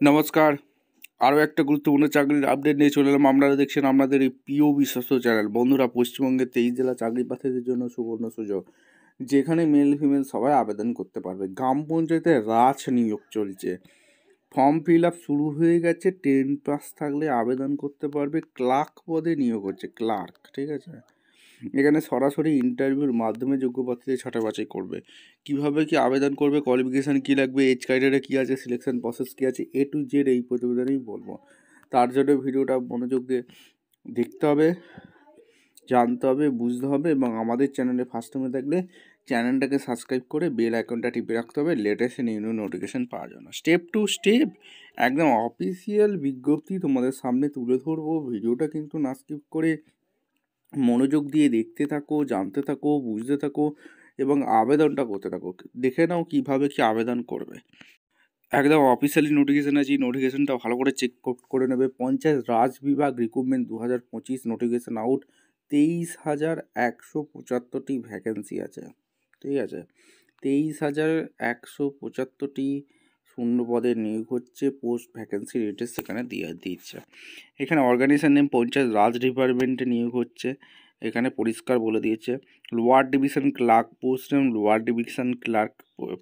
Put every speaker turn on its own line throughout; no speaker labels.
নমস্কার। আরও একটা গুরুত্বপূর্ণ চাকরির আপডেট নিয়ে চলে এলাম। আপনারা দেখছেন আপনাদের এই প্রিয় বিশ্বস্ত চ্যানেল। বন্ধুরা, পশ্চিমবঙ্গের 23 জেলা চাকরি প্রার্থীদের জন্য সুবর্ণ সুযোগ, যেখানে মেল ফিমেল সবাই আবেদন করতে পারবে। গ্রাম পঞ্চায়েতে রাজ নিয়োগ চলছে, ফর্ম ফিল আপ শুরু হয়ে গেছে। 10 পাস থাকলে আবেদন করতে পারবে। ক্লার্ক পদে নিয়োগ হচ্ছে, ক্লার্ক, ঠিক আছে। এখানে সরাসরি ইন্টারভিউর মাধ্যমে যোগ্য প্রার্থীদের ছাঁটাই বাছাই করবে। কীভাবে কি আবেদন করবে, কোয়ালিফিকেশান কী লাগবে, এজ ক্রাইটেরিয়া কী আছে, সিলেকশন প্রসেস কী আছে, A to Z এই প্রতিবেদনেই বলবো। তার জন্য ভিডিওটা মনোযোগ দিয়ে দেখতে হবে, জানতে হবে, বুঝতে হবে এবং আমাদের চ্যানেলে ফার্স্ট টাইমে থাকলে চ্যানেলটাকে সাবস্ক্রাইব করে বেল আইকনটা টিপে রাখতে হবে লেটেস্ট নিউ নোটিফিকেশান পাওয়ার জন্য। স্টেপ টু স্টেপ একদম অফিসিয়াল বিজ্ঞপ্তি তোমাদের সামনে তুলে ধরবো। ভিডিওটা কিন্তু না স্কিপ করে মনোযোগ দিয়ে দেখতে থাকো, জানতে থাকো, বুঝতে থাকো এবং আবেদনটা করতে থাকো। দেখে নাও কীভাবে কি আবেদন করবে। একদম অফিসিয়ালি নোটিফিকেশান আছে, নোটিফিকেশানটা ভালো করে চেক করে নেবে। Panchayat Raj Vibhag recruitment 2025 notification out. 23,175টি vacancy আছে, ঠিক আছে। 23,175টি শূন্য পদে নিয়োগ হচ্ছে। পোস্ট ভ্যাকেন্সি রেটে সেখানে দিচ্ছে। এখানে অর্গানাইজেশন নেম পঞ্চায়েত রাজ ডিপার্টমেন্টে নিয়োগ হচ্ছে। এখানে পরিষ্কার বলে দিয়েছে লোয়ার ডিভিশন ক্লার্ক পোস্ট এবং লোয়ার ডিভিশন ক্লার্ক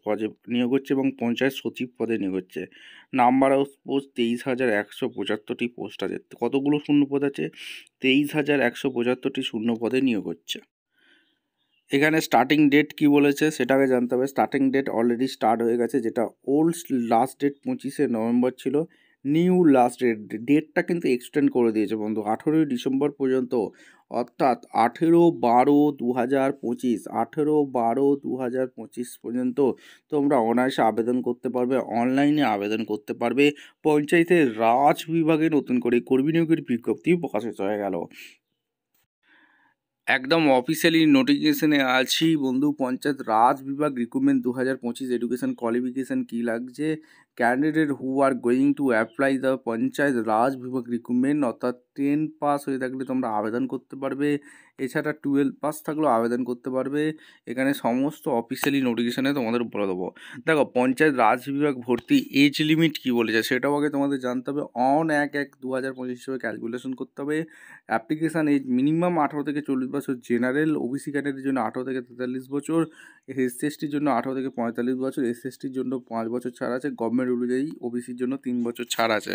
পদে নিয়োগ হচ্ছে এবং পঞ্চায়েত সচিব পদে নিয়োগ হচ্ছে। নাম্বার অফ পোস্ট 23,175টি পোস্ট আছে। কতগুলো শূন্য পদ আছে? 23,175টি শূন্য পদে নিয়োগ হচ্ছে। এখানে স্টার্টিং ডেট কি বলেছে সেটাকে জানতে হবে। স্টার্টিং ডেট অলরেডি স্টার্ট হয়ে গেছে, যেটা ওল্ড লাস্ট ডেট 25শে নভেম্বর ছিল। নিউ লাস্ট ডেটটা কিন্তু এক্সটেন্ড করে দিয়েছে বন্ধু, 18ই ডিসেম্বর পর্যন্ত, অর্থাৎ 18/12/2025 18/12/2025 পর্যন্ত তোমরা অনায়াসে আবেদন করতে পারবে, অনলাইনে আবেদন করতে পারবে। পঞ্চায়েতের রাজ বিভাগে নতুন করে কর্মী নিয়োগের বিজ্ঞপ্তি প্রকাশিত হয়ে গেল। একদম অফিসিয়ালি নোটিফিকেশানে আছি বন্ধু। Panchayat Raj Vibhag recruitment 2025 education qualification কী লাগছে? Candidate who are going to apply the Panchayat Raj Vibhag recruitment, অর্থাৎ 10 পাস হয়ে থাকলে তোমরা আবেদন করতে পারবে। এছাড়া 12 পাস থাকলেও আবেদন করতে পারবে। এখানে সমস্ত অফিসিয়ালি নোটিফিকেশানে তোমাদের বলে দেবো। দেখো, পঞ্চায়েত রাজ বিভাগ ভর্তি এজ লিমিট কী বলেছে সেটাও আগে তোমাদের জানতে হবে। 1/1/2025 হিসেবে ক্যালকুলেশন করতে হবে। অ্যাপ্লিকেশান এজ মিনিমাম 18 থেকে 40 বছর। জেনারেল ওবিসি ক্যান্ডিডেটের জন্য 18 থেকে 43 বছর। এসসির জন্য 18 থেকে 45 বছর। এসএসটির জন্য 5 বছর ছাড় আছে। গভর্নমেন্ট অনুযায়ী ওবিসির জন্য 3 বছর ছাড় আছে।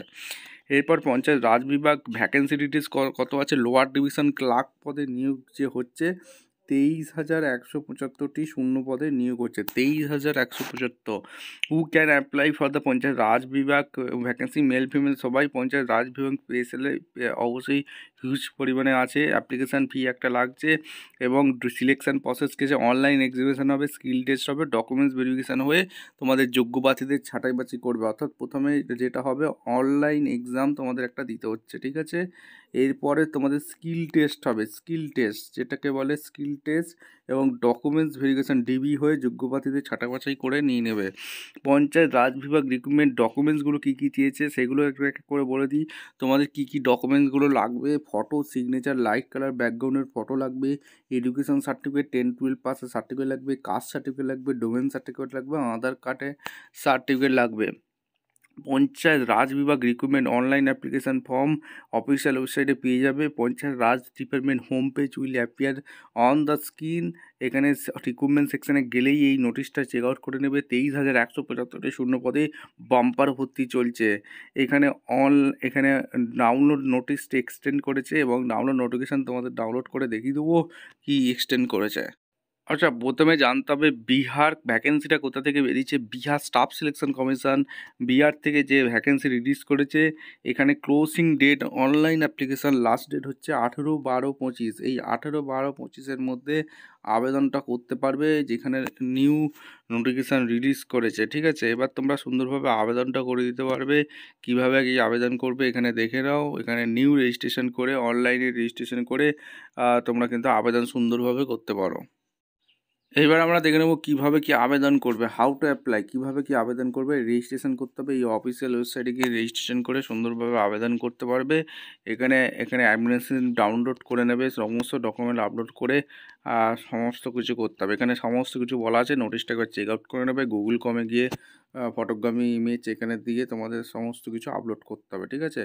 এরপর পঞ্চায়েত রাজ বিভাগ ভ্যাকেন্সি ডিটেলস কত আছে। লোয়ার ডিভিশন ক্লার্ক পদে নিয়োগ যে হচ্ছে 23,175টি শূন্য পদে নিয়োগ হচ্ছে। 23,175। Who can apply for the Panchayat Raj Vibhag vacancy, male female সবাই পঞ্চায়েত রাজ বিভাগ পেয়েছিলে অবশ্যই হিউজ পরিমাণে আছে। অ্যাপ্লিকেশান ফি একটা লাগছে এবং সিলেকশান প্রসেস কিছু অনলাইন এক্সিবিশন হবে, স্কিল টেস্ট হবে, ডকুমেন্টস ভেরিফিকেশান হয়ে তোমাদের যোগ্য প্রার্থীদের ছাঁটাই বাছাই করবে। অর্থাৎ প্রথমে যেটা হবে অনলাইন এক্সাম তোমাদের একটা দিতে হচ্ছে, ঠিক আছে। এরপরে তোমাদের স্কিল টেস্ট হবে, স্কিল টেস্ট যেটাকে বলে স্কিল টেস্ট এবং ডকুমেন্টস ভেরিফিকেশান ডিবি হয়ে যোগ্য প্রার্থীদের ছাঁটাই বাছাই করে নিয়ে নেবে। পঞ্চায়েত রাজ বিভাগ রিক্রুটমেন্ট ডকুমেন্টসগুলো কী কী চেয়েছে সেগুলো একটু এক করে বলে দিই। তোমাদের কী কী ডকুমেন্টসগুলো লাগবে। ফটো, সিগনেচার, লাইট কালার ব্যাকগ্রাউন্ডের ফটো লাগবে, এডুকেশন সার্টিফিকেট 10-12 পাসের সার্টিফিকেট লাগবে, কাস্ট সার্টিফিকেট লাগবে, ডোমেন সার্টিফিকেট লাগবে, আধার কার্ডের সার্টিফিকেট লাগবে। Panchayat Raj Vibhag recruitment online application form official ওয়েবসাইটে পেয়ে যাবে। Panchayat Raj department home page will appear on the screen. এখানে রিক্রুটমেন্ট সেকশানে গেলেই এই নোটিশটা চেক আউট করে নেবে। 23,175টি শূন্য পদে বাম্পার ভর্তি চলছে। এখানে এখানে ডাউনলোড নোটিশটা এক্সটেন্ড করেছে এবং ডাউনলোড নোটিফিকেশান তোমাদের ডাউনলোড করে দেখিয়ে দেবো কি এক্সটেন্ড করেছে। আচ্ছা, প্রথমে জানতে হবে বিহার ভ্যাকেন্সিটা কোথা থেকে বেরিয়েছে। Bihar staff selection commission Bihar থেকে যে ভ্যাকেন্সি রিলিজ করেছে। এখানে closing date online application last date হচ্ছে 18/12/25। এই 18/12/25-এর মধ্যে আবেদনটা করতে পারবে, যেখানে নিউ নোটিফিকেশান রিলিজ করেছে, ঠিক আছে। এবার তোমরা সুন্দরভাবে আবেদনটা করে দিতে পারবে। কীভাবে কি আবেদন করবে এখানে দেখে নাও। এখানে নিউ রেজিস্ট্রেশন করে অনলাইনে রেজিস্ট্রেশন করে তোমরা কিন্তু আবেদন সুন্দরভাবে করতে পারো। এবার আমরা দেখে নেব কীভাবে কি আবেদন করবে, হাউ টু অ্যাপ্লাই, কীভাবে কি আবেদন করবে। রেজিস্ট্রেশন করতে হবে, এই অফিসিয়াল ওয়েবসাইটে গিয়ে রেজিস্ট্রেশন করে সুন্দরভাবে আবেদন করতে পারবে। এখানে অ্যাডমিশন ডাউনলোড করে নেবে, সমস্ত ডকুমেন্ট আপলোড করে সমস্ত কিছু করতে হবে। এখানে সমস্ত কিছু বলা আছে, নোটিশটা একবার চেক আউট করে নেবে। গুগল কমে গিয়ে ফটোগ্রাফি ইমেজ এখানে দিয়ে তোমাদের সমস্ত কিছু আপলোড করতে হবে, ঠিক আছে।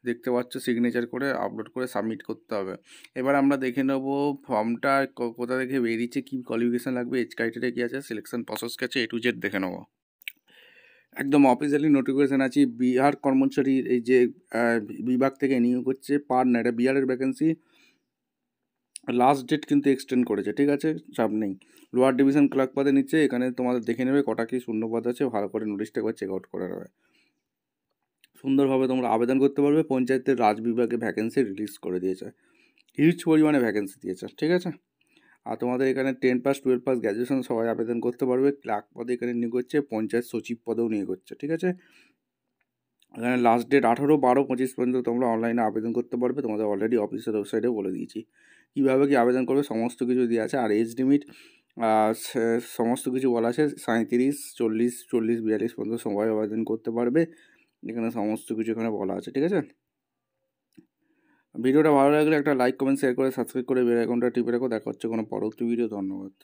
দেখতে পাচ্ছ সিগনেচার করে আপলোড করে সাবমিট করতে হবে। এবার আমরা দেখে নেব ফর্মটা কোথা থেকে বেরিয়েছে, কী কোয়ালিফিকেশান লাগবে, এজ ক্রাইটেরিয়া কী আছে, সিলেকশন প্রসেস কী আছে, A to Z দেখে নেব। একদম অফিসিয়ালি নোটিফিকেশান আছে, বিহার কর্মচারীর এই যে বিভাগ থেকে নিয়োগ হচ্ছে পার না, এটা বিহারের ভ্যাকেন্সি। লাস্ট ডেট কিন্তু এক্সটেন্ড করেছে, ঠিক আছে, চাপ নেই। লোয়ার ডিভিশন ক্লার্ক পদে নিচ্ছে, এখানে তোমাদের দেখে নেবে কটা কি শূন্যপদ আছে, ভালো করে নোটিশটা একবার চেক আউট করে নেবে। সুন্দরভাবে তোমরা আবেদন করতে পারবে। পঞ্চায়েতের রাজ বিভাগে ভ্যাকেন্সি রিলিজ করে দিয়েছে, হিউজ পরিমাণে ভ্যাকেন্সি দিয়েছে, ঠিক আছে। আর তোমাদের এখানে 10 পাস 12 পাস গ্র্যাজুয়েশন সবাই আবেদন করতে পারবে। ক্লার্ক পদে এখানে নিয়োগ হচ্ছে, পঞ্চায়েত সচিব পদেও নিয়োগ হচ্ছে, ঠিক আছে। এখানে লাস্ট ডেট 18/12/25 পর্যন্ত তোমরা অনলাইনে আবেদন করতে পারবে। তোমাদের অলরেডি অফিসের ওয়েবসাইটে বলে দিয়েছি কীভাবে কি আবেদন করবে, সমস্ত কিছু দেওয়া আছে। আর এজ লিমিট সমস্ত কিছু বলা আছে, 37, 40, 42 পর্যন্ত সবাই আবেদন করতে পারবে। এখানে সমস্ত কিছু এখানে বলা আছে, ঠিক আছে। ভিডিওটা ভালো লাগলে একটা লাইক কমেন্ট শেয়ার করে সাবস্ক্রাইব করে বেল আইকনটা টিপে রাখো। দেখা হচ্ছে কোনো পরবর্তী ভিডিও। ধন্যবাদ।